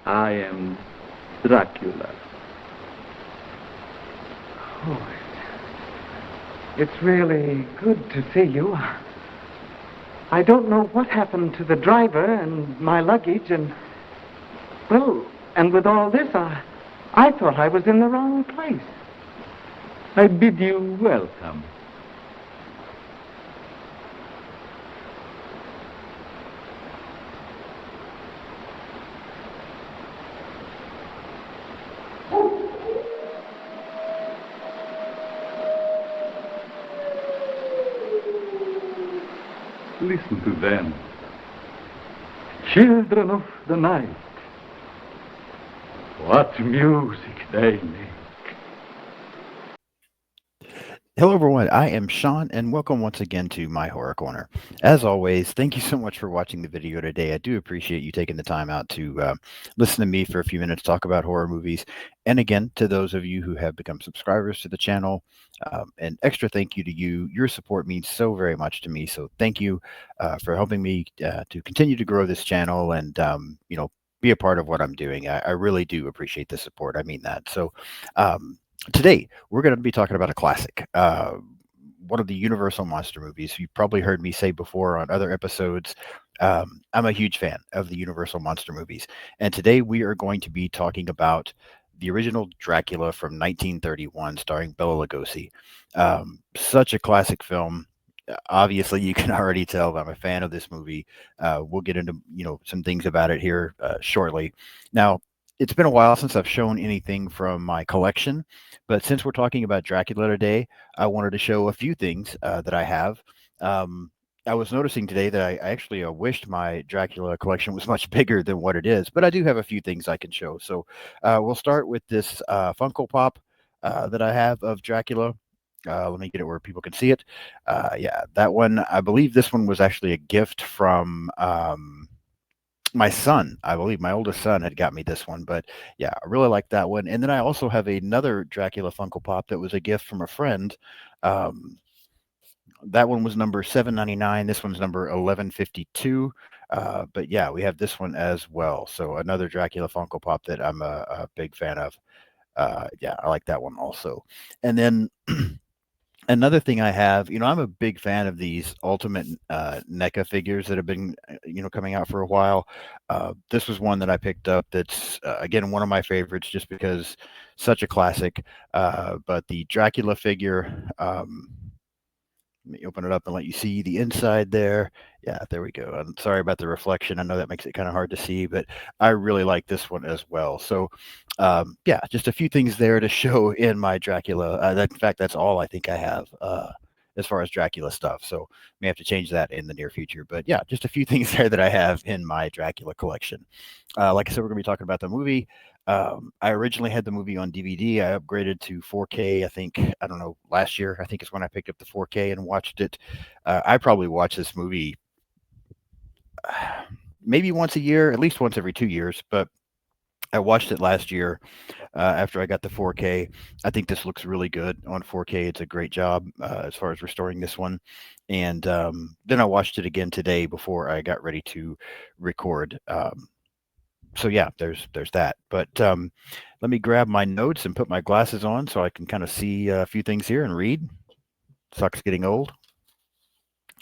I am Dracula. Oh, it's really good to see you. I don't know what happened to the driver and my luggage, well, and with all this, I thought I was in the wrong place. I bid you welcome. Listen to them. Children of the night. What music they make. Hello, everyone. I am Sean, and welcome once again to My Horror Corner. As always, thank you so much for watching the video today. I do appreciate you taking the time out to listen to me for a few minutes talk about horror movies. And again, to those of you who have become subscribers to the channel, an extra thank you to you. Your support means so very much to me. So thank you for helping me to continue to grow this channel and, be a part of what I'm doing. I really do appreciate the support. I mean that. So, today, we're going to be talking about a classic, one of the Universal monster movies. You've probably heard me say before on other episodes, I'm a huge fan of the Universal monster movies. And today we are going to be talking about the original Dracula from 1931, starring Bela Lugosi. Such a classic film. Obviously, you can already tell that I'm a fan of this movie. We'll get into some things about it here shortly. Now, it's been a while since I've shown anything from my collection, but since we're talking about Dracula today, I wanted to show a few things that I have. Um, I was noticing today that I actually wished my Dracula collection was much bigger than what it is, but I do have a few things I can show. So we'll start with this Funko Pop that I have of Dracula. Let me get it where people can see it. Yeah, that one. I believe this one was actually a gift from my son. I believe my oldest son had got me this one, but yeah, I really like that one. And then I also have another Dracula Funko Pop that was a gift from a friend. Um, that one was number 799. This one's number 1152. But yeah, we have this one as well. So another Dracula Funko Pop that I'm a big fan of. Yeah, I like that one also. And then another thing I have, I'm a big fan of these Ultimate NECA figures that have been, coming out for a while. This was one that I picked up that's, again, one of my favorites just because such a classic. But the Dracula figure, let me open it up and let you see the inside there. Yeah, there we go. I'm sorry about the reflection. I know that makes it kind of hard to see, but I really like this one as well. So, yeah, just a few things there to show in my Dracula. In fact, that's all I think I have as far as Dracula stuff. So, may have to change that in the near future. But yeah, just a few things there that I have in my Dracula collection. Like I said, we're going to be talking about the movie. I originally had the movie on DVD. I upgraded to 4K. I think, I don't know, last year. I think is when I picked up the 4K and watched it. I probably watch this movie maybe once a year, at least once every 2 years. But I watched it last year after I got the 4K. I think this looks really good on 4K. It's a great job as far as restoring this one. And then I watched it again today before I got ready to record. So yeah, there's that. But let me grab my notes and put my glasses on so I can kind of see a few things here and read. Sucks getting old.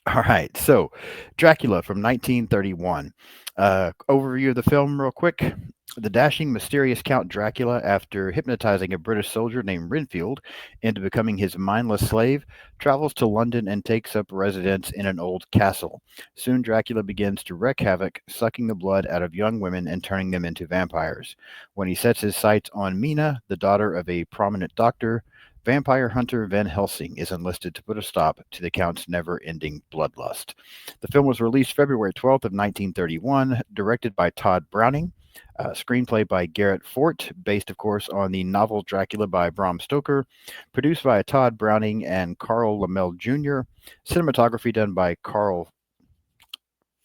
All right, so Dracula from 1931. Overview of the film, real quick. The dashing, mysterious Count Dracula, after hypnotizing a British soldier named Renfield into becoming his mindless slave, travels to London and takes up residence in an old castle. Soon, Dracula begins to wreak havoc, sucking the blood out of young women and turning them into vampires. When he sets his sights on Mina, the daughter of a prominent doctor, vampire hunter Van Helsing is enlisted to put a stop to the Count's never-ending bloodlust. The film was released February 12th of 1931, directed by Todd Browning, screenplay by Garrett Fort, based, of course, on the novel Dracula by Bram Stoker, produced by Todd Browning and Carl Lammel Jr., cinematography done by Carl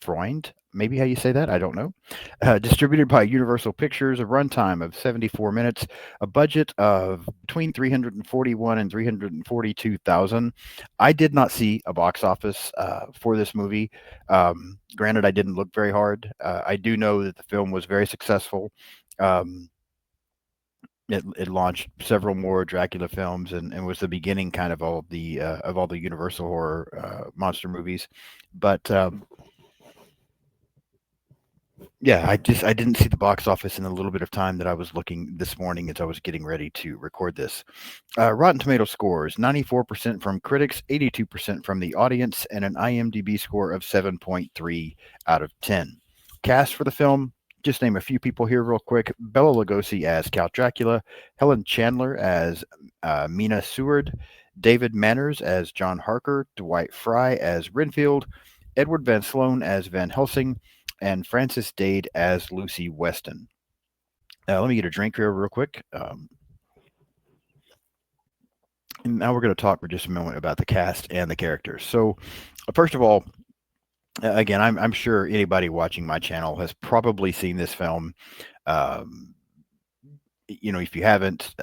Freund, maybe how you say that, I don't know. Distributed by Universal Pictures, a runtime of 74 minutes, a budget of between 341 and 342,000. I did not see a box office for this movie. Granted, I didn't look very hard. I do know that the film was very successful. Um, it launched several more Dracula films and was the beginning kind of all the Universal horror monster movies. But yeah, I didn't see the box office in the little bit of time that I was looking this morning as I was getting ready to record this. Rotten Tomato scores 94% from critics, 82% from the audience, and an IMDb score of 7.3 out of 10. Cast for the film, just name a few people here real quick. Bela Lugosi as Count Dracula, Helen Chandler as Mina Seward, David Manners as John Harker, Dwight Fry as Renfield, Edward Van Sloan as Van Helsing, and Frances Dade as Lucy Weston. Let me get a drink here real quick. And now we're going to talk for just a moment about the cast and the characters. So, first of all, again, I'm sure anybody watching my channel has probably seen this film. Um, if you haven't,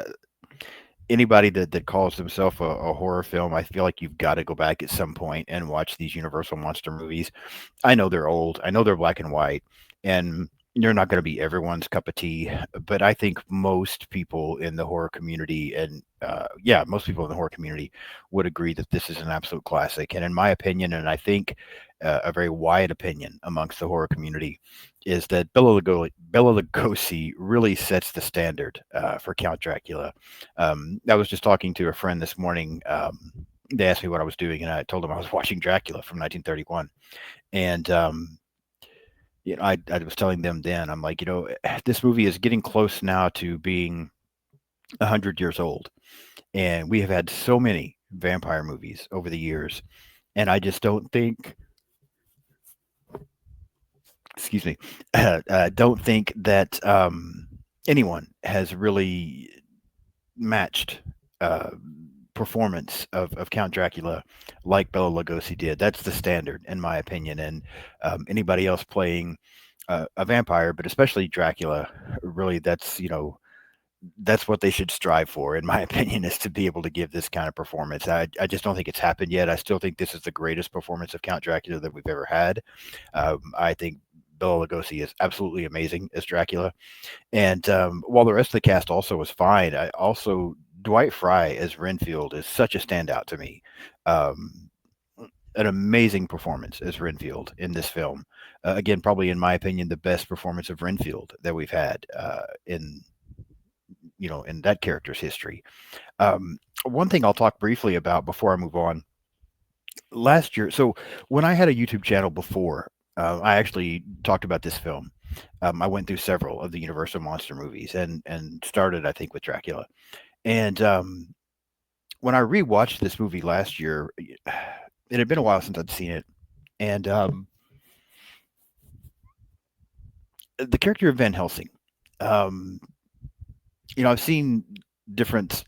anybody that calls themselves a horror film, I feel like you've got to go back at some point and watch these Universal monster movies. I know they're old. I know they're black and white, and they're not going to be everyone's cup of tea. But I think most people in the horror community, and most people in the horror community, would agree that this is an absolute classic. And in my opinion, and I think a very wide opinion amongst the horror community, is that Bela Lugosi really sets the standard for Count Dracula. I was just talking to a friend this morning. They asked me what I was doing, and I told them I was watching Dracula from 1931. And I was telling them then, I'm like, this movie is getting close now to being 100 years old, and we have had so many vampire movies over the years, and I just don't think, excuse me, don't think that anyone has really matched uh, performance of Count Dracula like Bela Lugosi did. That's the standard, in my opinion. And anybody else playing a vampire, but especially Dracula, really, that's what they should strive for, in my opinion, is to be able to give this kind of performance. I just don't think it's happened yet. I still think this is the greatest performance of Count Dracula that we've ever had. I think Bela Lugosi is absolutely amazing as Dracula. And while the rest of the cast also was fine, I also Dwight Fry as Renfield is such a standout to me. Um, an amazing performance as Renfield in this film. Again, probably in my opinion, the best performance of Renfield that we've had in that character's history. One thing I'll talk briefly about before I move on. Last year, so when I had a YouTube channel before, I actually talked about this film. I went through several of the Universal monster movies and started, I think, with Dracula. And when I rewatched this movie last year, it had been a while since I'd seen it, and the character of Van Helsing. Um, I've seen different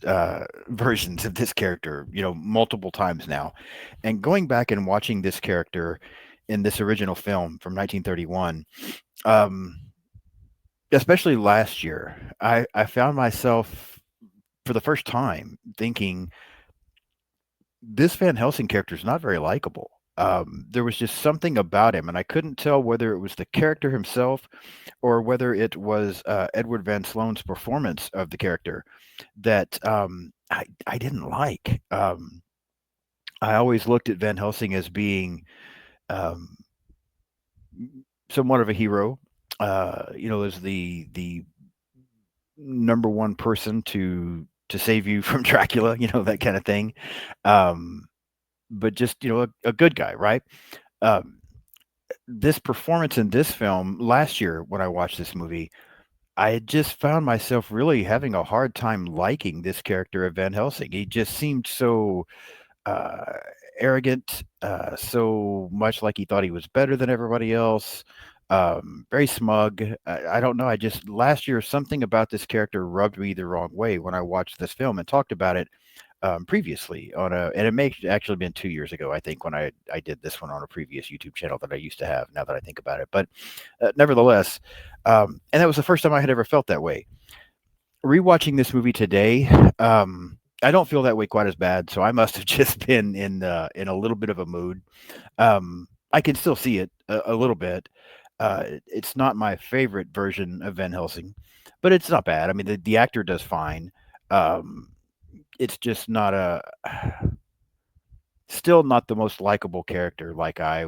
versions of this character, multiple times now, and going back and watching this character in this original film from 1931. Um, Especially last year, I found myself for the first time thinking this Van Helsing character is not very likable. There was just something about him, and I couldn't tell whether it was the character himself or whether it was Edward Van Sloan's performance of the character that I didn't like. I always looked at Van Helsing as being um, somewhat of a hero. As the number one person to save you from Dracula, that kind of thing. Um, but just a good guy, right? Um, this performance in this film last year when I watched this movie, I had just found myself really having a hard time liking this character of Van Helsing. He just seemed so uh, arrogant, so much like he thought he was better than everybody else. Very smug. I don't know. I just last year something about this character rubbed me the wrong way when I watched this film and talked about it previously and it may actually been 2 years ago, I think, when I did this one on a previous YouTube channel that I used to have. Now that I think about it, but nevertheless, and that was the first time I had ever felt that way. Rewatching this movie today, I don't feel that way quite as bad. So I must have just been in a little bit of a mood. I can still see it a little bit. It's not my favorite version of Van Helsing, but it's not bad. I mean, the actor does fine. Um, it's just not a still not the most likable character like I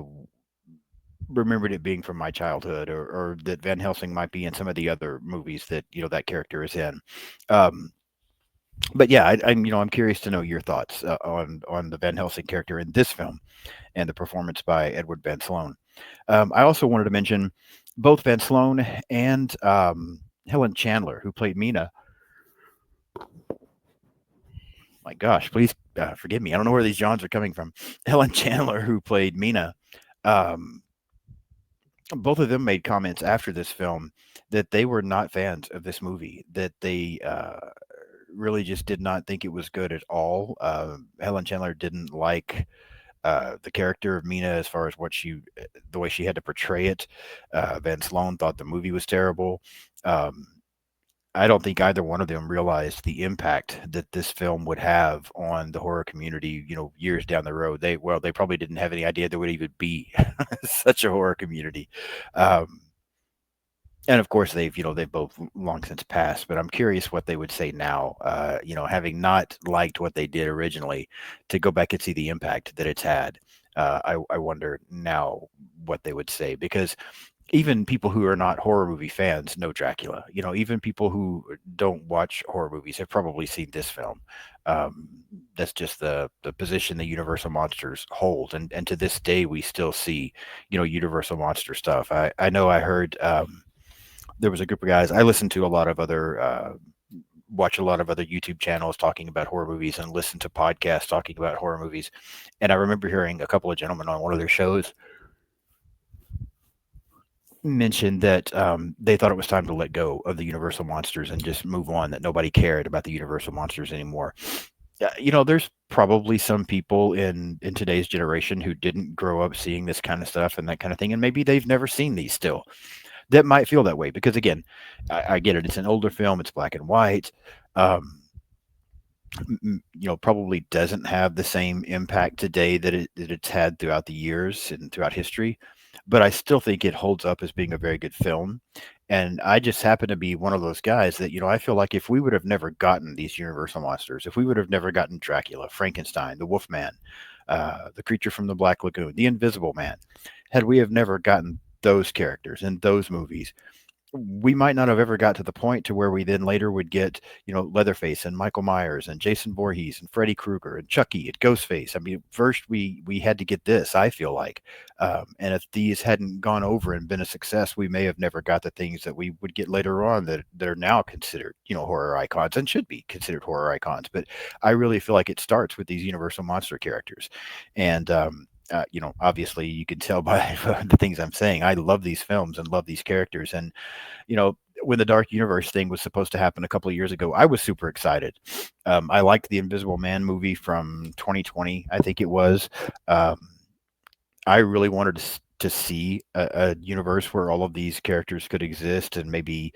remembered it being from my childhood, or that Van Helsing might be in some of the other movies that that character is in. Um, but yeah, I'm curious to know your thoughts on the Van Helsing character in this film and the performance by Edward Van Sloan. I also wanted to mention both Van Sloan and Helen Chandler, who played Mina. My gosh, please forgive me. I don't know where these Johns are coming from. Helen Chandler, who played Mina, um, both of them made comments after this film that they were not fans of this movie, that they really just did not think it was good at all. Helen Chandler didn't like the character of Mina as far as the way she had to portray it. Van Sloan thought the movie was terrible. Um, I don't think either one of them realized the impact that this film would have on the horror community, years down the road. They probably didn't have any idea there would even be such a horror community. Um, and of course they've both long since passed, but I'm curious what they would say now, having not liked what they did originally, to go back and see the impact that it's had. I wonder now what they would say, because even people who are not horror movie fans know Dracula. Even people who don't watch horror movies have probably seen this film. Um, that's just the position the Universal monsters hold, and to this day we still see, Universal monster stuff. I know I heard there was a group of guys. I listen to a lot of other. Watch a lot of other YouTube channels talking about horror movies and listen to podcasts talking about horror movies. And I remember hearing a couple of gentlemen on one of their shows mentioned that they thought it was time to let go of the Universal monsters and just move on, that nobody cared about the Universal monsters anymore. There's probably some people in today's generation who didn't grow up seeing this kind of stuff and that kind of thing, and maybe they've never seen these still, that might feel that way, because again, I get it. It's an older film. It's black and white. Um, probably doesn't have the same impact today that it's had throughout the years and throughout history. But I still think it holds up as being a very good film. And I just happen to be one of those guys that, I feel like if we would have never gotten these Universal monsters, if we would have never gotten Dracula, Frankenstein, the Wolfman, the creature from the Black Lagoon, the Invisible Man, had we have never gotten those characters in those movies, we might not have ever got to the point to where we then later would get, Leatherface and Michael Myers and Jason Voorhees and Freddy Krueger and Chucky and Ghostface. I mean, first we had to get this, I feel like. And if these hadn't gone over and been a success, we may have never got the things that we would get later on that are now considered, horror icons, and should be considered horror icons. But I really feel like it starts with these Universal monster characters. And obviously you can tell by the things I'm saying. I love these films and love these characters. And when the Dark Universe thing was supposed to happen a couple of years ago, I was super excited. I liked the Invisible Man movie from 2020, I think it was. Um, I really wanted to see a universe where all of these characters could exist and maybe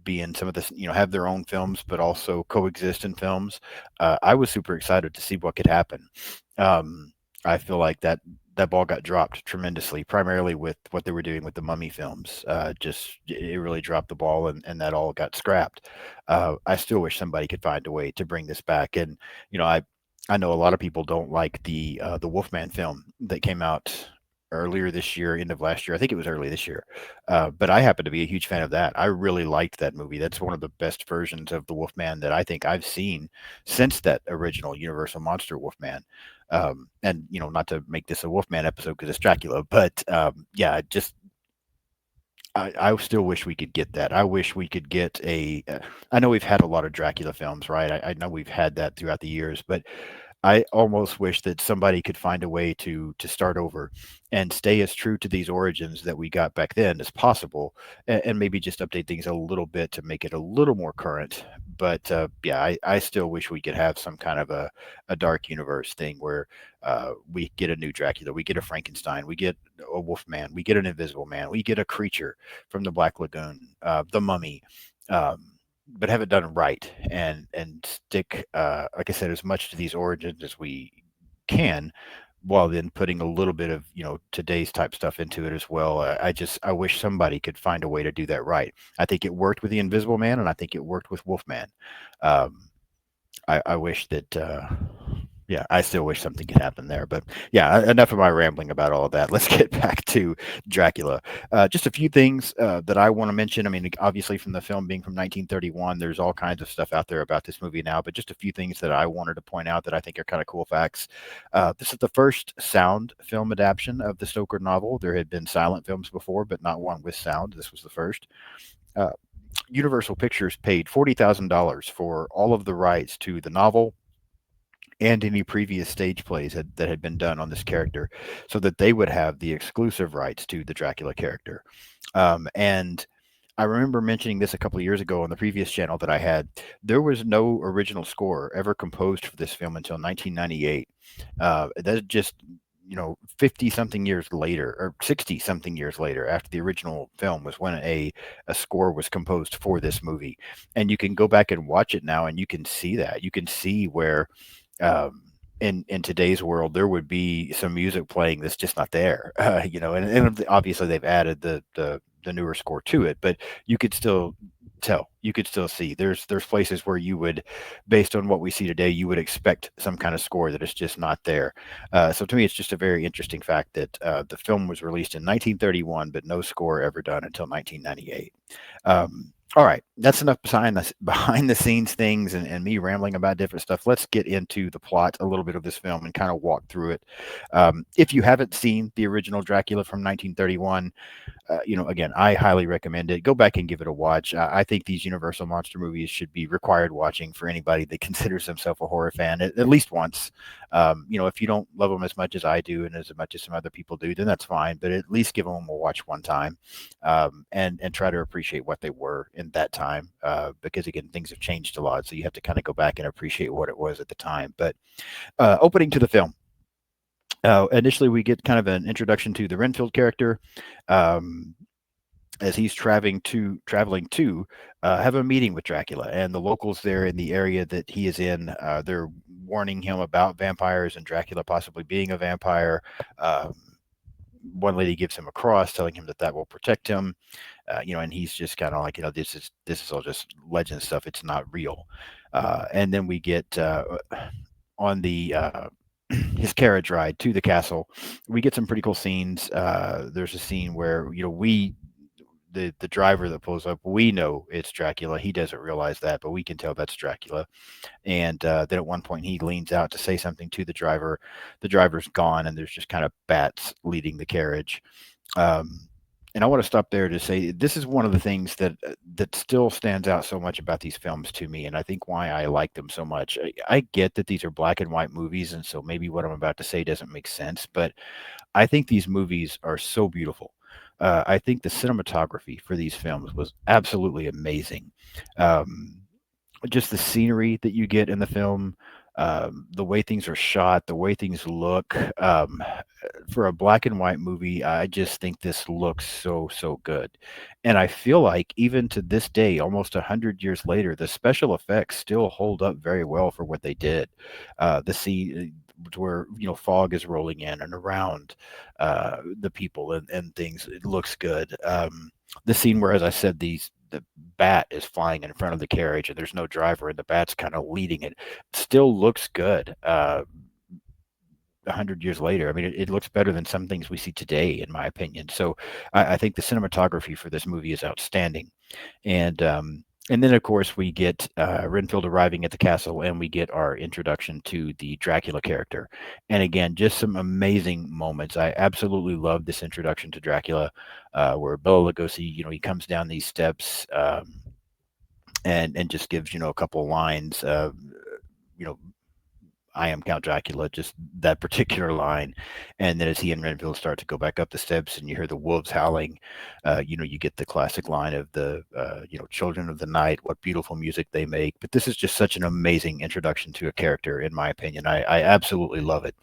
be in some of this, have their own films, but also coexist in films. I was super excited to see what could happen. Um, I feel like that ball got dropped tremendously, primarily with what they were doing with the Mummy films. Just it really dropped the ball, and that all got scrapped. I still wish somebody could find a way to bring this back. And I know a lot of people don't like the Wolfman film that came out earlier this year, end of last year. I think it was early this year. But I happen to be a huge fan of that. I really liked that movie. That's one of the best versions of the Wolfman that I think I've seen since that original Universal Monster Wolfman. And not to make this a Wolfman episode because it's Dracula, but yeah, just I still wish we could get that. I wish we could get a. I know we've had a lot of Dracula films, right? I know we've had that throughout the years, but I almost wish that somebody could find a way to start over and stay as true to these origins that we got back then as possible, and maybe just update things a little bit to make it a little more current. But yeah, I still wish we could have some kind of a dark universe thing where we get a new Dracula, we get a Frankenstein, we get a Wolfman, we get an Invisible Man, we get a creature from the Black Lagoon, the Mummy. But have it done right, and stick, like I said, as much to these origins as we can, while then putting a little bit of today's type stuff into it as well. I wish somebody could find a way to do that right. I think it worked with the Invisible Man, and I think it worked with Wolfman. Um, I wish that. Yeah, I still wish something could happen there. But yeah, enough of my rambling about all of that. Let's get back to Dracula. Just a few things that I want to mention. I mean, obviously, from the film being from 1931, there's all kinds of stuff out there about this movie now. But just a few things that I wanted to point out that I think are kind of cool facts. This is the first sound film adaptation of the Stoker novel. There had been silent films before, but not one with sound. This was the first. Uh, Universal Pictures paid $40,000 for all of the rights to the novel and any previous stage plays that had been done on this character, so that they would have the exclusive rights to the Dracula character. And I remember mentioning this a couple of years ago on the previous channel that I had. There was no original score ever composed for this film until 1998. That just 50 something years later, or 60 something years later, after the original film, was when a score was composed for this movie. And you can go back and watch it now, and you can see that. You can see where in today's world there would be some music playing that's just not there. And obviously they've added the newer score to it, but you could still tell, you could still see there's places where you would, based on what we see today, you would expect some kind of score that is just not there. So to me, it's just a very interesting fact that the film was released in 1931, but no score ever done until 1998. All right, that's enough behind the scenes things and me rambling about different stuff. Let's get into the plot a little bit of this film and kind of walk through it. If you haven't seen the original Dracula from 1931, again, I highly recommend it. Go back and give it a watch. I think these Universal monster movies should be required watching for anybody that considers themselves a horror fan at least once. If you don't love them as much as I do and as much as some other people do, then that's fine. But at least give them a watch one time, and try to appreciate what they were in that time. Because again, things have changed a lot, so you have to kind of go back and appreciate what it was at the time. But opening to the film. Initially, we get kind of an introduction to the Renfield character, um, as he's traveling to have a meeting with Dracula, and the locals there in the area that he is in. They're warning him about vampires and Dracula possibly being a vampire. Um, One lady gives him a cross, telling him that will protect him. And he's just kind of like, this is all just legend stuff. It's not real. And then we get on the his carriage ride to the castle. We get some pretty cool scenes. There's a scene where the driver that pulls up, we know it's Dracula. He doesn't realize that, but we can tell that's Dracula. And then at one point he leans out to say something to the driver. The driver's gone, and there's just kind of bats leading the carriage. Um, and I want to stop there to say this is one of the things that still stands out so much about these films to me, and I think why I like them so much. I get that these are black and white movies, and so maybe what I'm about to say doesn't make sense, but I think these movies are so beautiful. I think the cinematography for these films was absolutely amazing. Um, just the scenery that you get in the film, the way things are shot, the way things look. For a black and white movie, I just think this looks so, so good. And I feel like even to this day, almost 100 years later, the special effects still hold up very well for what they did. The scene where fog is rolling in and around the people and things, it looks good. The scene where, as I said, the bat is flying in front of the carriage and there's no driver and the bat's kind of leading it, still looks good. 100 years later, I mean, it looks better than some things we see today, in my opinion. So I think the cinematography for this movie is outstanding. And then, of course, we get Renfield arriving at the castle, and we get our introduction to the Dracula character. And again, just some amazing moments. I absolutely love this introduction to Dracula, where Bela Lugosi, he comes down these steps, and just gives a couple lines. You know, I am Count Dracula, just that particular line. And then as he and Renfield start to go back up the steps and you hear the wolves howling, you get the classic line of the, children of the night, what beautiful music they make. But this is just such an amazing introduction to a character, in my opinion. I absolutely love it.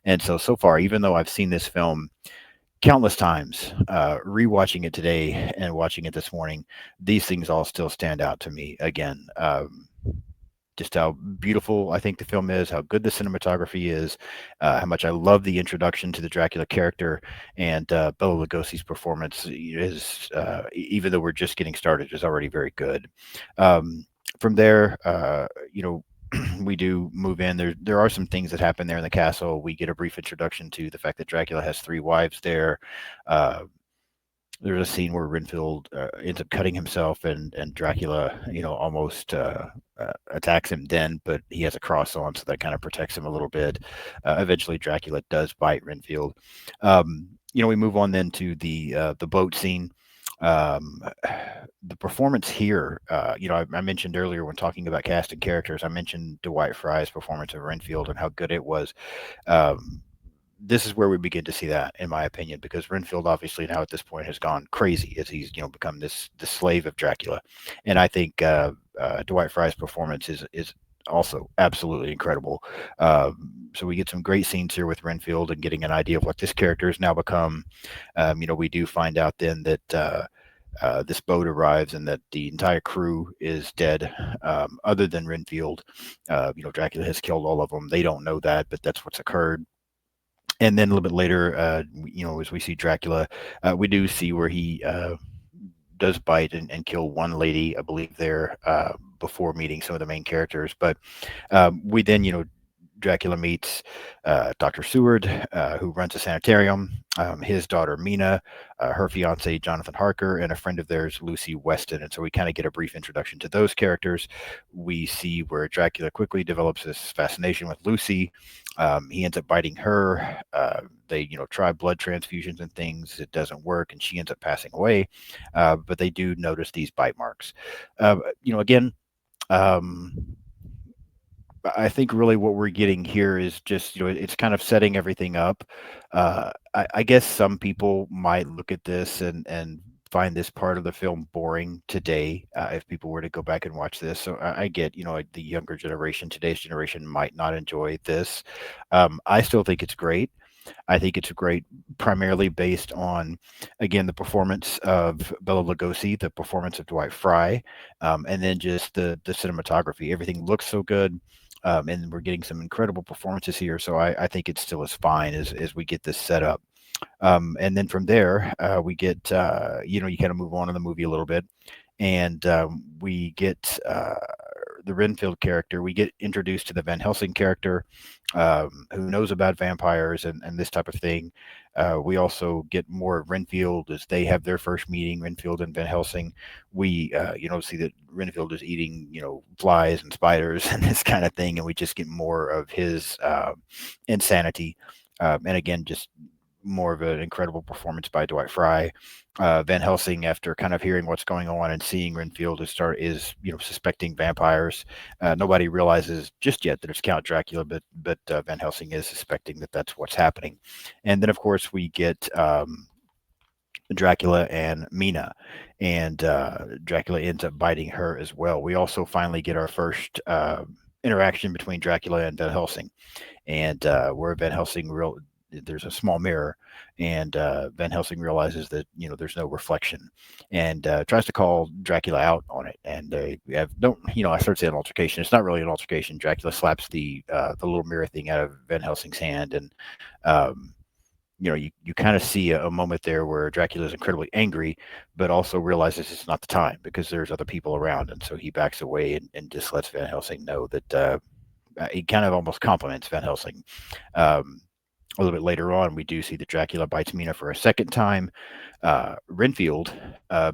And so far, even though I've seen this film countless times, rewatching it today and watching it this morning, these things all still stand out to me again. just how beautiful I think the film is, how good the cinematography is, how much I love the introduction to the Dracula character, and Bela Lugosi's performance is, even though we're just getting started, is already very good. From there, we do move in. There are some things that happen there in the castle. We get a brief introduction to the fact that Dracula has three wives there. Uh, there's a scene where Renfield ends up cutting himself, and Dracula, almost attacks him then, but he has a cross on, so that kind of protects him a little bit. Eventually, Dracula does bite Renfield. We move on then to the boat scene. Um, the performance here, I mentioned earlier when talking about casting characters, I mentioned Dwight Frye's performance of Renfield and how good it was. Um, this is where we begin to see that, in my opinion, because Renfield obviously now at this point has gone crazy as he's become the slave of Dracula, and I think Dwight Frye's performance is also absolutely incredible. So we get some great scenes here with Renfield and getting an idea of what this character has now become. We do find out then that. This boat arrives and that the entire crew is dead, other than Renfield. Dracula has killed all of them. They don't know that, but that's what's occurred. And then a little bit later, as we see Dracula, we do see where he does bite and kill one lady, I believe, there before meeting some of the main characters. But we then, Dracula meets Dr. Seward, who runs a sanitarium, his daughter Mina, her fiance Jonathan Harker, and a friend of theirs, Lucy Weston. And so we kind of get a brief introduction to those characters. We see where Dracula quickly develops this fascination with Lucy. He ends up biting her. They, try blood transfusions and things. It doesn't work, and she ends up passing away. But they do notice these bite marks. Again, I think really what we're getting here is just, it's kind of setting everything up. I guess some people might look at this and find this part of the film boring today, if people were to go back and watch this. So I get, like the younger generation, today's generation might not enjoy this. I still think it's great. I think it's great primarily based on, again, the performance of Bela Lugosi, the performance of Dwight Frye, and then just the cinematography. Everything looks so good. And we're getting some incredible performances here. So I think it still is fine as we get this set up. And then from there, we get, you kind of move on in the movie a little bit. And we get the Renfield character. We get introduced to the Van Helsing character, who knows about vampires and this type of thing. We also get more of Renfield as they have their first meeting, Renfield and Van Helsing. We, see that Renfield is eating, flies and spiders and this kind of thing. And we just get more of his insanity. And again, just more of an incredible performance by Dwight Frye. Van Helsing, after kind of hearing what's going on and seeing Renfield is suspecting vampires. Nobody realizes just yet that it's Count Dracula, but Van Helsing is suspecting that that's what's happening. And then of course we get Dracula and Mina, and Dracula ends up biting her as well. We also finally get our first interaction between Dracula and Van Helsing, and where Van Helsing there's a small mirror, and Van Helsing realizes that there's no reflection, and tries to call Dracula out on it. And they don't, I started saying an altercation. It's not really an altercation. Dracula slaps the little mirror thing out of Van Helsing's hand, and you kind of see a moment there where Dracula is incredibly angry, but also realizes it's not the time because there's other people around, and so he backs away and just lets Van Helsing know that he kind of almost compliments Van Helsing. A little bit later on, we do see that Dracula bites Mina for a second time. Renfield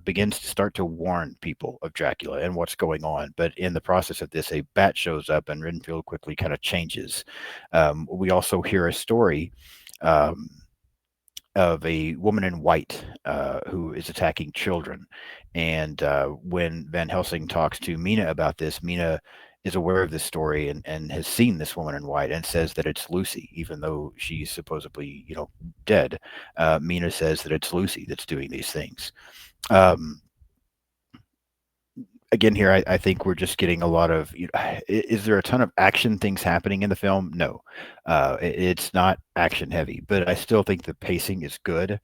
begins to start to warn people of Dracula and what's going on. But in the process of this, a bat shows up and Renfield quickly kind of changes. We also hear a story of a woman in white who is attacking children. And when Van Helsing talks to Mina about this, Mina is aware of this story and has seen this woman in white and says that it's Lucy, even though she's supposedly, dead. Mina says that it's Lucy that's doing these things. Again, here, I think we're just getting a lot of, is there a ton of action things happening in the film? No, it's not action heavy, but I still think the pacing is good.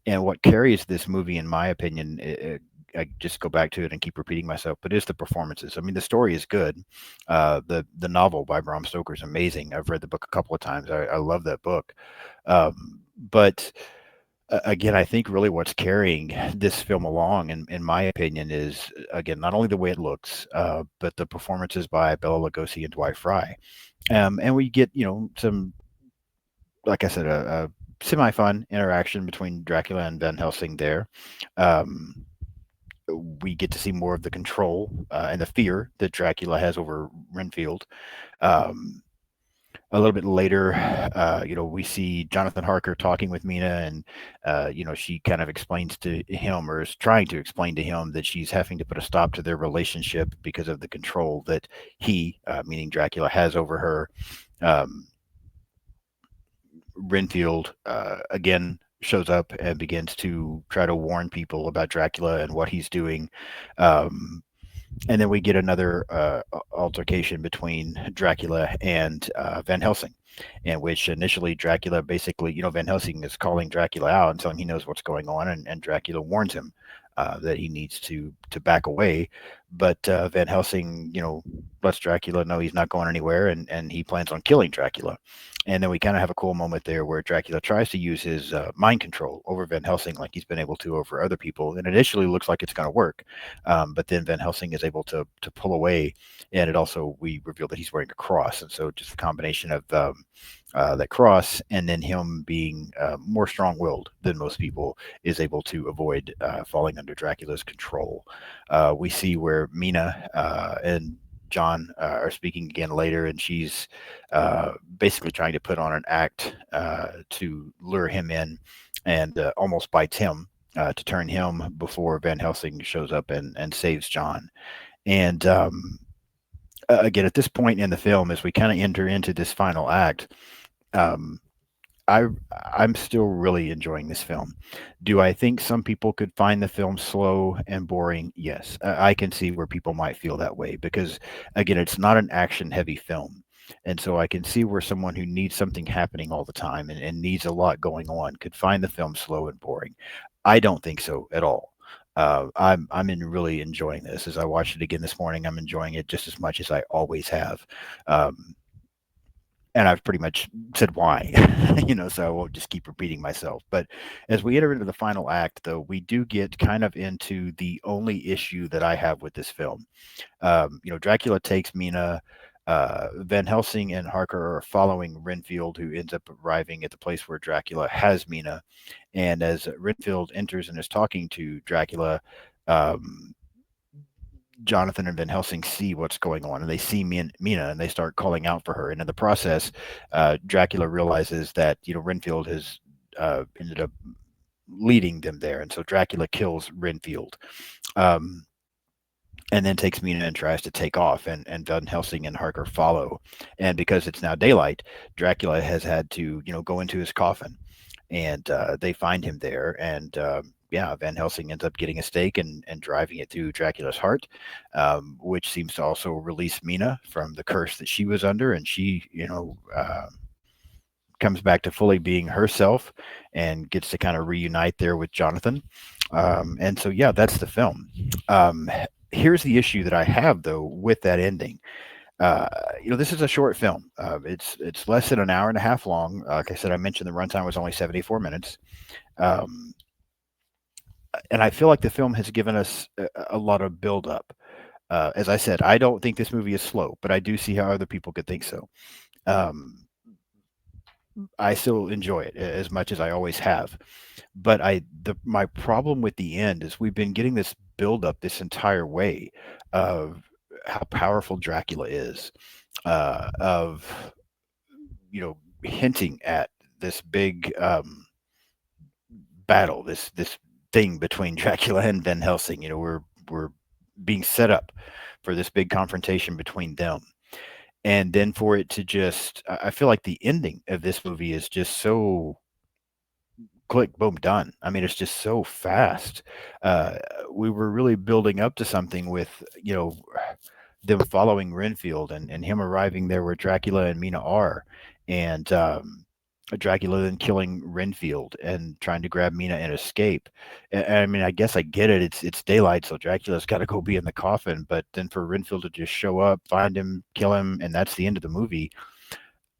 And what carries this movie, in my opinion, I just go back to it and keep repeating myself, but it's the performances. I mean, the story is good. The novel by Bram Stoker is amazing. I've read the book a couple of times. I love that book. But again, I think really what's carrying this film along, in my opinion, is again not only the way it looks, but the performances by Bela Lugosi and Dwight Frye. And we get, some, like I said, a semi-fun interaction between Dracula and Van Helsing there. Um, we get to see more of the control and the fear that Dracula has over Renfield. Um, a little bit later, we see Jonathan Harker talking with Mina, and she kind of explains to him, or is trying to explain to him, that she's having to put a stop to their relationship because of the control that he, meaning Dracula, has over her. Um, Renfield again shows up and begins to try to warn people about Dracula and what he's doing. Um, and then we get another altercation between Dracula and Van Helsing, in which initially Dracula basically, Van Helsing is calling Dracula out and telling him he knows what's going on, and Dracula warns him that he needs to back away. But Van Helsing, lets Dracula know he's not going anywhere, and he plans on killing Dracula. And then we kind of have a cool moment there where Dracula tries to use his mind control over Van Helsing, like he's been able to over other people, and initially looks like it's going to work. But then Van Helsing is able to pull away, and it also, we reveal that he's wearing a cross, and so just a combination of that cross, and then him being more strong-willed than most people, is able to avoid falling under Dracula's control. We see where Mina and John are speaking again later, and she's basically trying to put on an act to lure him in, and almost bites him to turn him before Van Helsing shows up and saves John. And again, at this point in the film, as we kind of enter into this final act, um, I I'm still really enjoying this film. Do I think some people could find the film slow and boring? Yes, I can see where people might feel that way, because again, it's not an action-heavy film. And so I can see where someone who needs something happening all the time, and needs a lot going on, could find the film slow and boring. I don't think so at all. Really enjoying this. As I watched it again this morning, I'm enjoying it just as much as I always have. Um, and I've pretty much said why, so I won't just keep repeating myself. But as we enter into the final act, though, we do get kind of into the only issue that I have with this film. Dracula takes Mina. Van Helsing and Harker are following Renfield, who ends up arriving at the place where Dracula has Mina. And as Renfield enters and is talking to Dracula, um, Jonathan and Van Helsing see what's going on, and they see Mina, and they start calling out for her. And in the process, Dracula realizes that Renfield has ended up leading them there, and so Dracula kills Renfield, um, and then takes Mina and tries to take off. And Van Helsing and Harker follow. And because it's now daylight, Dracula has had to go into his coffin, and they find him there. And yeah, Van Helsing ends up getting a stake and driving it through Dracula's heart, which seems to also release Mina from the curse that she was under, and she, comes back to fully being herself, and gets to kind of reunite there with Jonathan. And so, yeah, that's the film. Here's the issue that I have, though, with that ending. This is a short film. It's less than an hour and a half long. Like I said, I mentioned the runtime was only 74 minutes. And I feel like the film has given us a lot of build-up. As I said, I don't think this movie is slow, but I do see how other people could think so. I still enjoy it as much as I always have. But my problem with the end is we've been getting this build-up this entire way of how powerful Dracula is, of hinting at this big battle, this thing between Dracula and Van Helsing. We're being set up for this big confrontation between them. And then for it to just, I feel like the ending of this movie is just so click, boom, done. I mean, it's just so fast. Uh, we were really building up to something with, them following Renfield, and him arriving there where Dracula and Mina are. And Dracula then killing Renfield and trying to grab Mina and escape. I mean, I guess I get it. It's daylight, so Dracula's got to go be in the coffin. But then for Renfield to just show up, find him, kill him, and that's the end of the movie.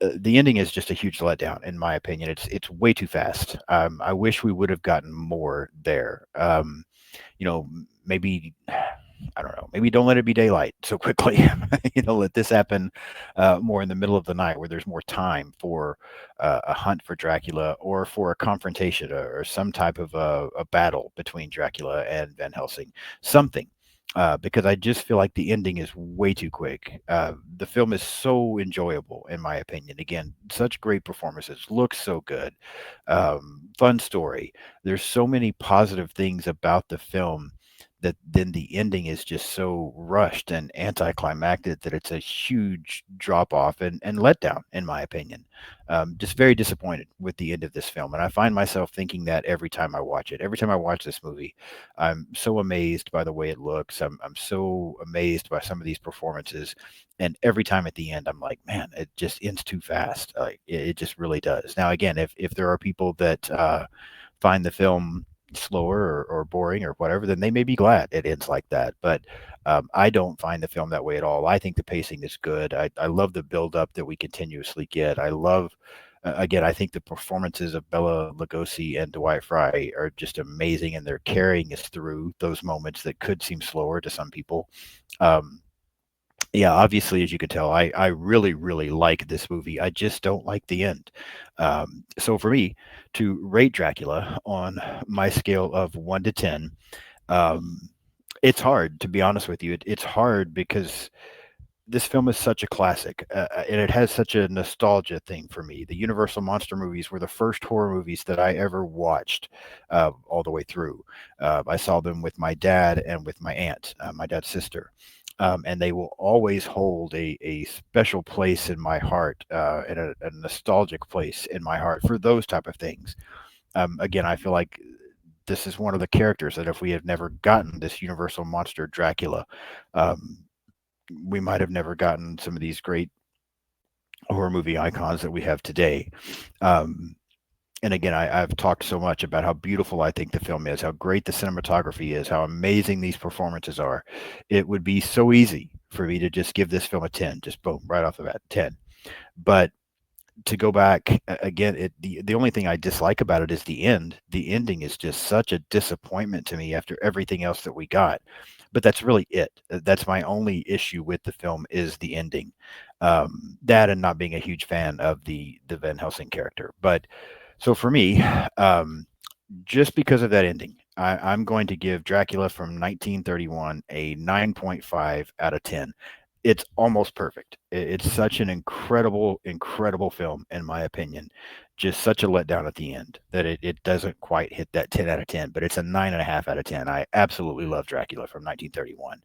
The ending is just a huge letdown, in my opinion. It's way too fast. I wish we would have gotten more there. Maybe I don't know. Maybe don't let it be daylight so quickly. Let this happen more in the middle of the night, where there's more time for a hunt for Dracula or for a confrontation or some type of a battle between Dracula and Van Helsing. Something. Because I just feel like the ending is way too quick. The film is so enjoyable, in my opinion. Again, such great performances, looks so good, fun story. There's so many positive things about the film that then the ending is just so rushed and anticlimactic that it's a huge drop off and letdown, in my opinion. Just very disappointed with the end of this film. And I find myself thinking that every time I watch it. Every time I watch this movie, I'm so amazed by the way it looks. I'm so amazed by some of these performances. And every time at the end, I'm like, man, it just ends too fast. Like it just really does. Now, again, if there are people that find the film slower or boring or whatever, then they may be glad it ends like that. But I don't find the film that way at all. I think the pacing is good. I love the build up that we continuously get. I love, again, I think the performances of Bela Lugosi and Dwight Frye are just amazing, and they're carrying us through those moments that could seem slower to some people. Um, yeah, obviously, as you could tell, I really, really like this movie. I just don't like the end. So for me to rate Dracula on my scale of 1 to 10, um, it's hard, to be honest with you. It's hard because this film is such a classic, and it has such a nostalgia thing for me. The Universal monster movies were the first horror movies that I ever watched all the way through. I saw them with my dad and with my aunt, my dad's sister. And they will always hold a special place in my heart, and a nostalgic place in my heart for those type of things. Again, I feel like this is one of the characters that if we had never gotten this Universal monster Dracula, um, we might have never gotten some of these great horror movie icons that we have today. Um, and again, I've talked so much about how beautiful I think the film is, how great the cinematography is, how amazing these performances are. It would be so easy for me to just give this film a 10, just boom, right off the bat, 10. But to go back again, the only thing I dislike about it is the end. The ending is just such a disappointment to me after everything else that we got. But that's really it. That's my only issue with the film is the ending. That and not being a huge fan of the Van Helsing character. But so for me, um, just because of that ending, I'm going to give Dracula from 1931 a 9.5 out of 10. It's almost perfect. It's such an incredible, incredible film, in my opinion. Just such a letdown at the end that it doesn't quite hit that 10 out of 10, but it's a 9.5 out of 10. I absolutely love Dracula from 1931.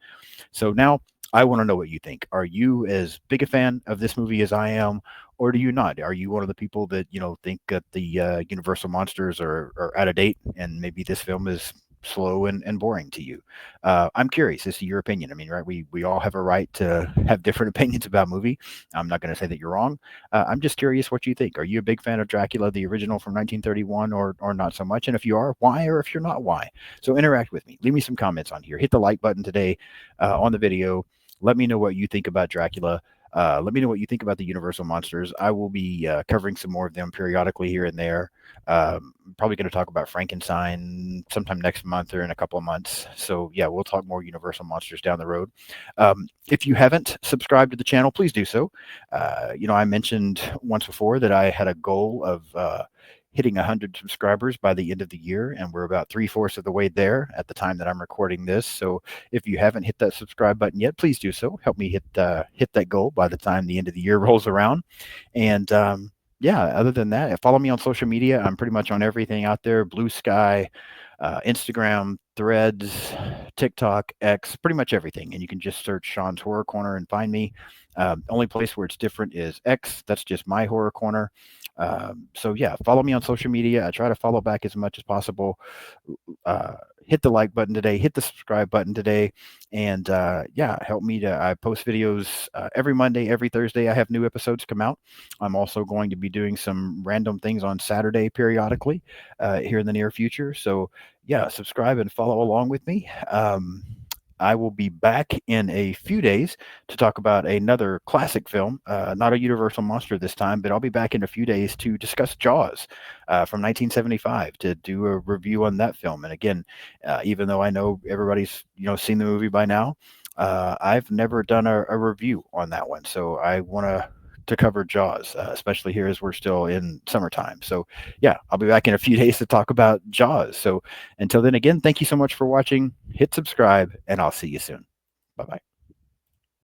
So now I want to know what you think. Are you as big a fan of this movie as I am, or do you not? Are you one of the people that think that the Universal monsters are out of date, and maybe this film is slow and boring to you? I'm curious as to your opinion. I mean, right? We all have a right to have different opinions about a movie. I'm not going to say that you're wrong. I'm just curious what you think. Are you a big fan of Dracula, the original from 1931, or not so much? And if you are, why? Or if you're not, why? So interact with me. Leave me some comments on here. Hit the like button today on the video. Let me know what you think about Dracula. Let me know what you think about the Universal monsters. I will be covering some more of them periodically here and there. Probably going to talk about Frankenstein sometime next month or in a couple of months. So yeah, we'll talk more Universal monsters down the road. If you haven't subscribed to the channel, please do so. I mentioned once before that I had a goal of hitting 100 subscribers by the end of the year, and we're about 3/4 of the way there at the time that I'm recording this. So if you haven't hit that subscribe button yet, please do so. Help me hit that goal by the time the end of the year rolls around. And yeah, other than that, follow me on social media. I'm pretty much on everything out there: Blue Sky, Instagram, Threads, TikTok, X, pretty much everything. And you can just search Sean's Horror Corner and find me. Only place where it's different is X. That's just my Horror Corner. So yeah, follow me on social media. I try to follow back as much as possible. hit the like button today, hit the subscribe button today, and yeah, help me to. I post videos every Monday, every Thursday. I have new episodes come out. I'm also going to be doing some random things on Saturday periodically here in the near future. So yeah, subscribe and follow along with me. I will be back in a few days to talk about another classic film, not a Universal monster this time, but I'll be back in a few days to discuss Jaws from 1975 to do a review on that film. And again, even though I know everybody's seen the movie by now, I've never done a review on that one, so I want to cover Jaws, especially here as we're still in summertime. So yeah, I'll be back in a few days to talk about Jaws. So until then, again, thank you so much for watching. Hit subscribe, and I'll see you soon. Bye bye.